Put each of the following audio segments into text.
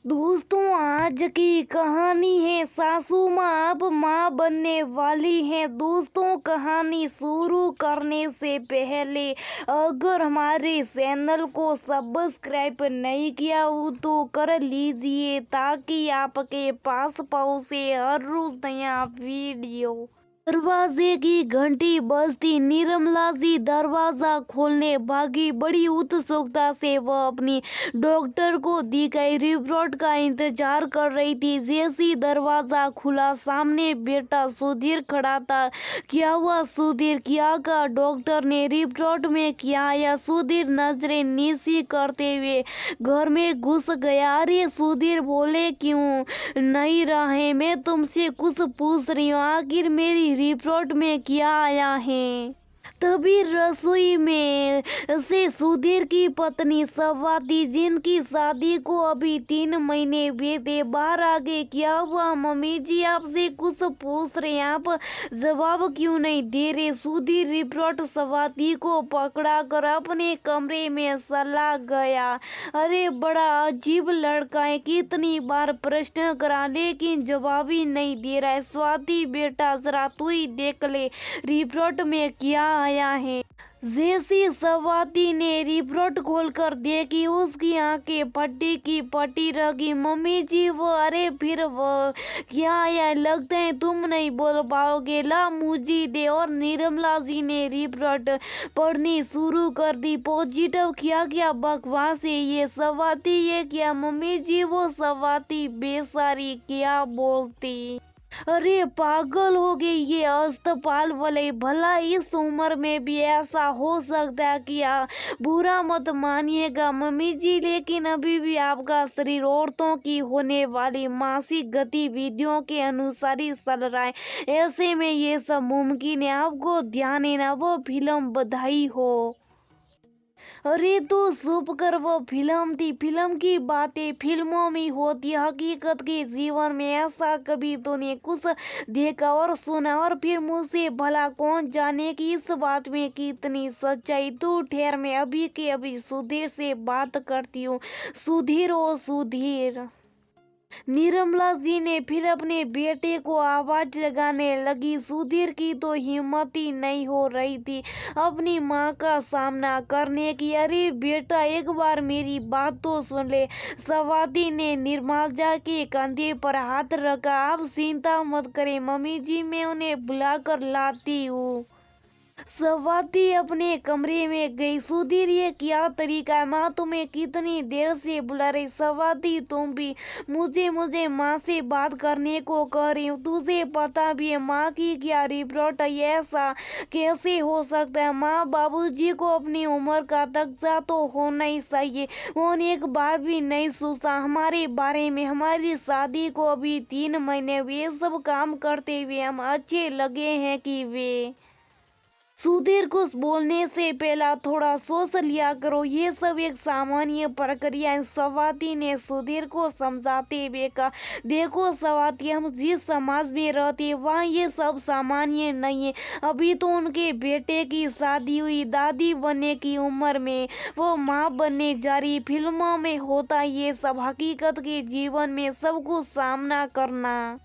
दोस्तों, आज की कहानी है सासू माँ अब माँ बनने वाली है। दोस्तों, कहानी शुरू करने से पहले अगर हमारे चैनल को सब्सक्राइब नहीं किया हो तो कर लीजिए ताकि आपके पास पहुँचे हर रोज नया वीडियो। दरवाजे की घंटी बजती निर्मला जी दरवाजा खोलने भागी। बड़ी उत्सुकता से वह अपनी डॉक्टर को दी गई रिपोर्ट का इंतजार कर रही थी। जैसी दरवाजा खुला, सामने बेटा सुधीर खड़ा था। क्या हुआ सुधीर? क्या कहा डॉक्टर ने? रिपोर्ट में क्या आया? सुधीर नजरें नीची करते हुए घर में घुस गया। अरे सुधीर, बोले क्यों नहीं रहे? मैं तुमसे कुछ पूछ रही हूँ। आखिर मेरी रिपोर्ट में क्या आया है? तभी रसोई में से सुधीर की पत्नी स्वाति, जिनकी शादी को अभी 3 महीने बीते, बाहर आ गए। क्या हुआ मम्मी जी? आपसे कुछ पूछ रहे हैं, आप जवाब क्यों नहीं दे रहे? सुधीर रिपोर्ट स्वाति को पकड़ा कर अपने कमरे में चला गया। अरे बड़ा अजीब लड़का है, कितनी बार प्रश्न करा लेकिन जवाब ही नहीं दे रहा है। स्वाति बेटा, जरा तू ही देख ले रिपोर्ट में क्या आया है। जैसी स्वाति ने रिपोर्ट खोलकर देखी, उसकी आंखें फटी की फटी रह गई। मम्मी जी वो, अरे फिर वो क्या आया? लगता है तुम नहीं बोल पाओगे, ला मुझे दे। और निर्मला जी ने रिपोर्ट पढ़नी शुरू कर दी। पॉजिटिव? क्या क्या बकवास है ये स्वाति, ये क्या? मम्मी जी वो स्वाति बेचारी क्या बोलती? अरे पागल हो गई ये अस्पताल वाले। भला इस उम्र में भी ऐसा हो सकता है? क्या बुरा मत मानिएगा मम्मी जी, लेकिन अभी भी आपका शरीर औरतों की होने वाली मासिक गतिविधियों के अनुसार ही चल रहा है। ऐसे में ये सब मुमकिन है। आपको ध्यान है ना वो फिल्म बधाई हो? अरे तो चुप कर, वो फिल्म थी। फिल्म की बातें फिल्मों में होती, हकीकत के जीवन में ऐसा कभी तूने कुछ देखा और सुना? और फिर मुझसे भला कौन जाने कि इस बात में कितनी सच्चाई। तू ठहर, मैं अभी के अभी सुधीर से बात करती हूँ। सुधीर, ओ सुधीर। निर्मला जी ने फिर अपने बेटे को आवाज लगाने लगी। सुधीर की तो हिम्मत ही नहीं हो रही थी अपनी माँ का सामना करने की। अरे बेटा, एक बार मेरी बात तो सुन ले। स्वाति ने निर्मला के कंधे पर हाथ रखा। आप चिंता मत करें मम्मी जी, मैं उन्हें बुलाकर लाती हूँ। स्वाति अपने कमरे में गई। सुधीर, ये क्या तरीका है? माँ तुम्हें कितनी देर से बुला रही। स्वाति, तुम भी मुझे माँ से बात करने को कह रही हूँ। तुझे पता भी है माँ की क्या रिपोर्ट है? ऐसा कैसे हो सकता है? माँ बाबूजी को अपनी उम्र का तख्ता तो होना ही चाहिए। उन्होंने एक बार भी नहीं सोचा हमारे बारे में। हमारी शादी को अभी 3 महीने हुए। सब काम करते हुए हम अच्छे लगे हैं कि वे? सुधीर, कुछ बोलने से पहला थोड़ा सोच लिया करो। ये सब एक सामान्य प्रक्रिया है। स्वाति ने सुधीर को समझाते हुए कहा, देखो स्वाति, हम जिस समाज में रहते हैं वहाँ ये सब सामान्य नहीं है। अभी तो उनके बेटे की शादी हुई, दादी बनने की उम्र में वो माँ बनने जा रही। फिल्मों में होता ये सब, हकीकत के जीवन में सब कुछ सामना करना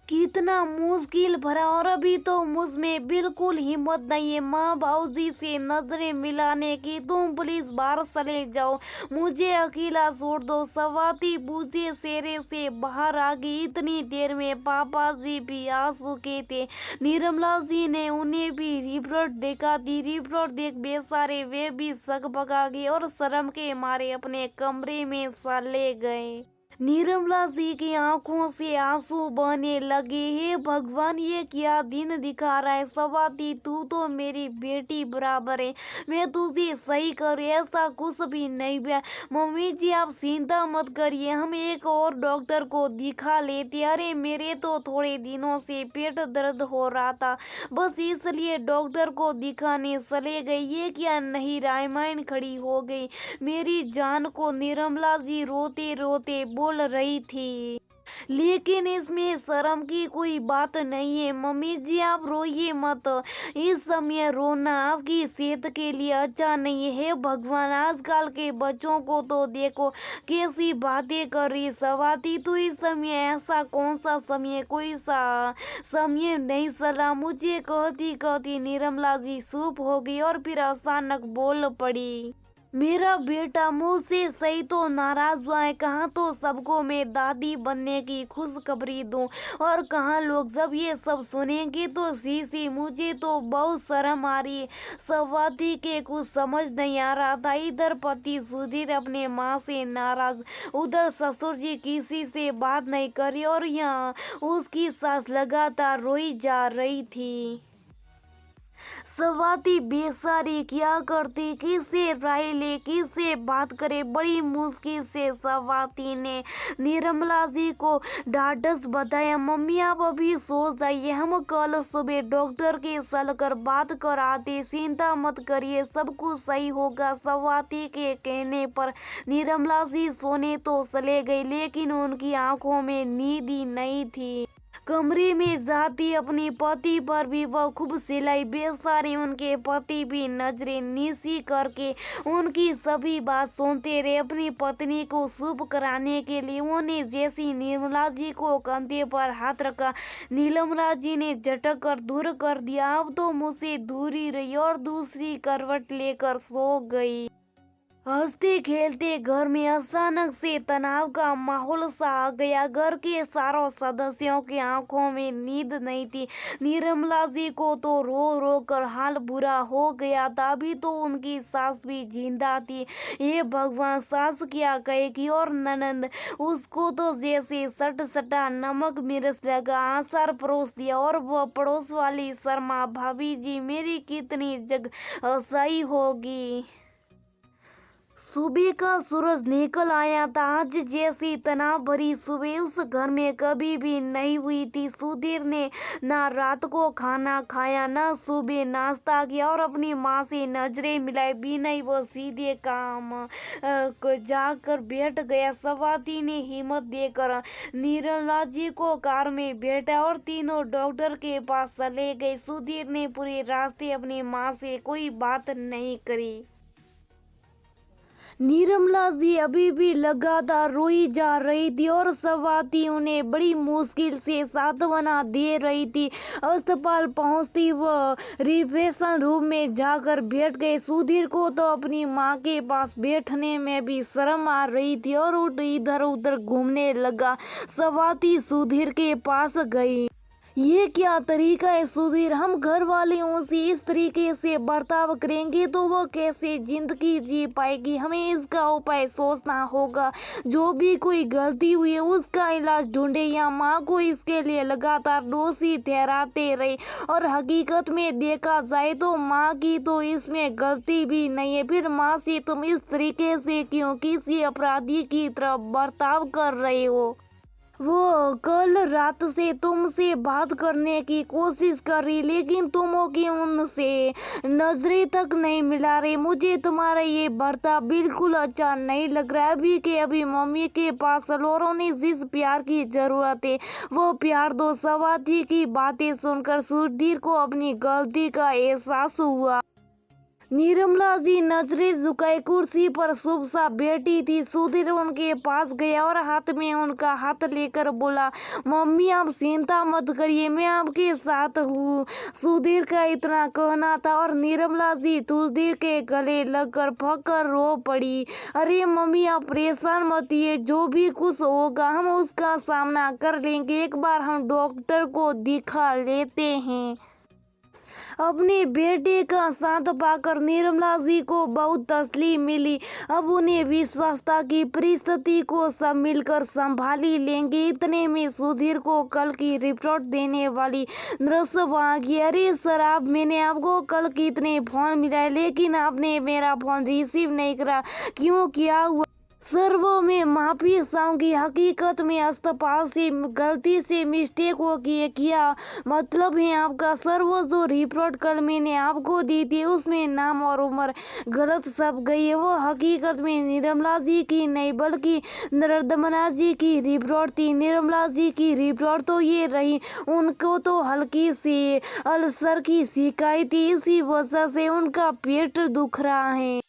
कितना मुश्किल भरा। और अभी तो मुझ में बिल्कुल हिम्मत नहीं है माँ बाबूजी से नजरें मिलाने की। तुम प्लीज बाहर चले जाओ, मुझे अकेला छोड़ दो। स्वाति बूझे चेहरे से बाहर आ गई। इतनी देर में पापा जी भी आ चुके थे। निर्मला जी ने उन्हें भी रिपोर्ट देखा दी। रिपोर्ट देख बेचारे वे भी सकपका गए और शर्म के मारे अपने कमरे में चले गए। निर्मला जी की आंखों से आंसू बहने लगे। हे भगवान, ये क्या दिन दिखा रहा है? स्वाति, तू तो मेरी बेटी बराबर है, मैं तुझे सही करूँ, ऐसा कुछ भी नहीं हुआ। मम्मी जी आप चिंता मत करिए, हम एक और डॉक्टर को दिखा लेते। अरे मेरे तो थोड़े दिनों से पेट दर्द हो रहा था, बस इसलिए डॉक्टर को दिखाने चले गए। ये क्या नहीं, रामायण खड़ी हो गई मेरी जान को। निर्मला जी रोते रोते बोल रही थी। लेकिन इसमें शर्म की कोई बात नहीं है। मम्मी जी आप रोइए मत, इस समय रोना आपकी सेहत के लिए अच्छा नहीं है। भगवान आजकल के बच्चों को तो देखो कैसी बातें कर रही। स्वाति तो इस समय ऐसा कौन सा समय, कोई सा समय नहीं चला। मुझे कहती कहती निर्मला जी चुप हो गई और फिर अचानक बोल पड़ी, मेरा बेटा मुझसे सही तो नाराज हुआ है। कहाँ तो सबको मैं दादी बनने की खुशखबरी दूं और कहाँ लोग जब ये सब सुनेंगे तो सी मुझे तो बहुत शर्म आ रही है। स्वाति के कुछ समझ नहीं आ रहा था। इधर पति सुधीर अपने माँ से नाराज, उधर ससुर जी किसी से बात नहीं करी और यहाँ उसकी सास लगातार रोई जा रही थी। स्वाति बेचारी क्या करती, किससे राय ले, किससे बात करे। बड़ी मुश्किल से स्वाति ने निर्मला जी को ढाढ़स बताया, मम्मी आप अभी सो जाइए, हम कल सुबह डॉक्टर के चलकर बात कर आते, चिंता मत करिए सब कुछ सही होगा। स्वाति के कहने पर निर्मला जी सोने तो चले गई, लेकिन उनकी आंखों में नींद ही नहीं थी। कमरे में जाती अपनी पति पर भी वह खूब सिलाई। बेचारे उनके पति भी नजरें नीची करके उनकी सभी बात सुनते रहे। अपनी पत्नी को शुभ कराने के लिए उन्हें जैसी निर्मला जी को कंधे पर हाथ रखा, निर्मला जी ने झटक कर दूर कर दिया। अब तो मुझसे दूर ही रही और दूसरी करवट लेकर सो गई। हंसते खेलते घर में अचानक से तनाव का माहौल सा आ गया। घर के सारों सदस्यों की आंखों में नींद नहीं थी। निर्मला जी को तो रो रो कर हाल बुरा हो गया था। अभी तो उनकी सास भी जिंदा थी। ये भगवान, सास क्या कहेगी और ननंद, उसको तो जैसे सट सटा नमक मिर्च लगा, आचार परोस दिया। और वह पड़ोस वाली शर्मा भाभी जी, मेरी कितनी जग सही होगी। सुबह का सूरज निकल आया था। आज जैसी तनाव भरी सुबह उस घर में कभी भी नहीं हुई थी। सुधीर ने ना रात को खाना खाया, ना सुबह नाश्ता किया और अपनी माँ से नजरें मिलाई बिना ही वो सीधे काम जाकर बैठ गया। स्वाति ने हिम्मत देकर निर्मला जी को कार में बैठा और तीनों डॉक्टर के पास चले गए। सुधीर ने पूरे रास्ते अपनी माँ से कोई बात नहीं करी। निर्मला जी अभी भी लगातार रोई जा रही थी और स्वाति उन्हें बड़ी मुश्किल से सांत्वना दे रही थी। अस्पताल पहुंचती वह रिसेप्शन रूम में जाकर बैठ गए। सुधीर को तो अपनी माँ के पास बैठने में भी शर्म आ रही थी और इधर उधर घूमने लगा। स्वाति सुधीर के पास गई। ये क्या तरीका है सुधीर, हम घर वालों से इस तरीके से बर्ताव करेंगे तो वो कैसे जिंदगी जी पाएगी। हमें इसका उपाय सोचना होगा। जो भी कोई गलती हुई है उसका इलाज ढूंढे या माँ को इसके लिए लगातार दोषी ठहराते रहे। और हकीकत में देखा जाए तो माँ की तो इसमें गलती भी नहीं है। फिर माँ से तुम इस तरीके से क्यों किसी अपराधी की तरह बर्ताव कर रहे हो। वो कल रात से तुमसे बात करने की कोशिश कर रही, लेकिन तुम की उनसे नजरें तक नहीं मिला रही। मुझे तुम्हारा ये बर्ताव बिल्कुल अच्छा नहीं लग रहा है। अभी के अभी मम्मी के पास चलो और उन्हें जिस प्यार की जरूरत है वो प्यार दो। स्वाति की बातें सुनकर सुधीर को अपनी गलती का एहसास हुआ। निर्मला जी नजरें झुकाए कुर्सी पर शुभ सा बैठी थी। सुधीर उनके पास गया और हाथ में उनका हाथ लेकर बोला, मम्मी आप चिंता मत करिए, मैं आपके साथ हूँ। सुधीर का इतना कहना था और निर्मला जी सुधीर के गले लगकर फकर रो पड़ी। अरे मम्मी आप परेशान मत होइए, जो भी कुछ होगा हम उसका सामना कर लेंगे। एक बार हम डॉक्टर को दिखा लेते हैं। अपने बेटे का साथ पाकर निर्मला जी को बहुत तसल्ली मिली। अब उन्हें विश्वास था कि परिस्थिति को सब मिलकर संभाली लेंगे। इतने में सुधीर को कल की रिपोर्ट देने वाली नर्स वहाँ की। अरे सर आप, मैंने आपको कल कितने फोन मिलाए लेकिन आपने मेरा फोन रिसीव नहीं करा, क्यों, क्या हुआ। सर्वों में माफी चाहूंगी। हकीकत में अस्पताल से गलती से मिस्टेक हो किया। मतलब है आपका सर, वो जो रिपोर्ट कल मैंने आपको दी थी उसमें नाम और उम्र गलत छप गई है। वो हकीकत में निर्मला जी की नहीं बल्कि नर्मदा जी की रिपोर्ट थी। निर्मला जी की रिपोर्ट तो ये रही, उनको तो हल्की सी अल्सर की शिकायत थी, इसी वजह से उनका पेट दुख रहा है।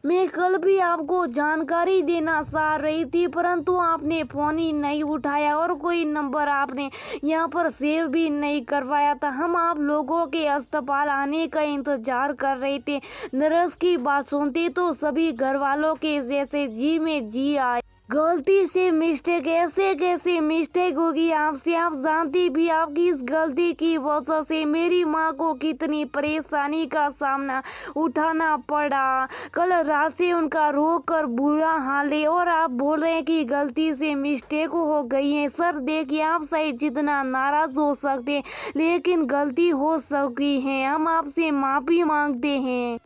मैं कल भी आपको जानकारी देना चाह रही थी, परंतु आपने फोन ही नहीं उठाया और कोई नंबर आपने यहाँ पर सेव भी नहीं करवाया था। हम आप लोगों के अस्पताल आने का इंतजार कर रहे थे। नर्स की बात सुनते तो सभी घर वालों के जैसे जी में जी आए। गलती से मिस्टेक, ऐसे कैसे मिस्टेक होगी आपसे? आप जानती भी आपकी इस गलती की वजह से मेरी माँ को कितनी परेशानी का सामना उठाना पड़ा। कल रात से उनका रो कर बुरा हाल है और आप बोल रहे हैं कि गलती से मिस्टेक हो गई है। सर देखिए, आप सही जितना नाराज हो सकते लेकिन गलती हो सकी है, हम आपसे माफी मांगते हैं।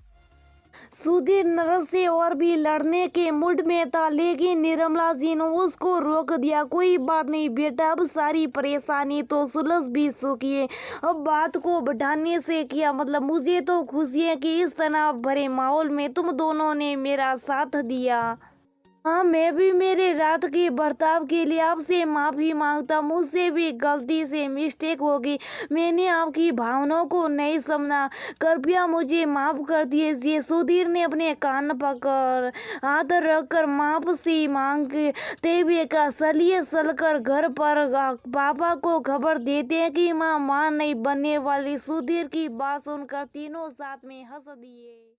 सुधीर नर्स से और भी लड़ने के मूड में था, लेकिन निर्मला जी ने उसको रोक दिया। कोई बात नहीं बेटा, अब सारी परेशानी तो सुलझ भी चुकी है, अब बात को बढ़ाने से क्या मतलब। मुझे तो खुशी है कि इस तनाव भरे माहौल में तुम दोनों ने मेरा साथ दिया। हाँ, मैं भी मेरे रात के बर्ताव के लिए आपसे माफ़ी मांगता। मुझसे भी गलती से मिस्टेक होगी, मैंने आपकी भावनाओं को नहीं समझा, कृपया मुझे माफ़ कर दीजिए। सुधीर ने अपने कान पकड़ हाथ रखकर माफ़ी मांगते हुए कहा, चलिए चलकर घर पर पापा को खबर देते हैं कि माँ नहीं बनने वाली। सुधीर की बात सुनकर तीनों साथ में हंस दिए।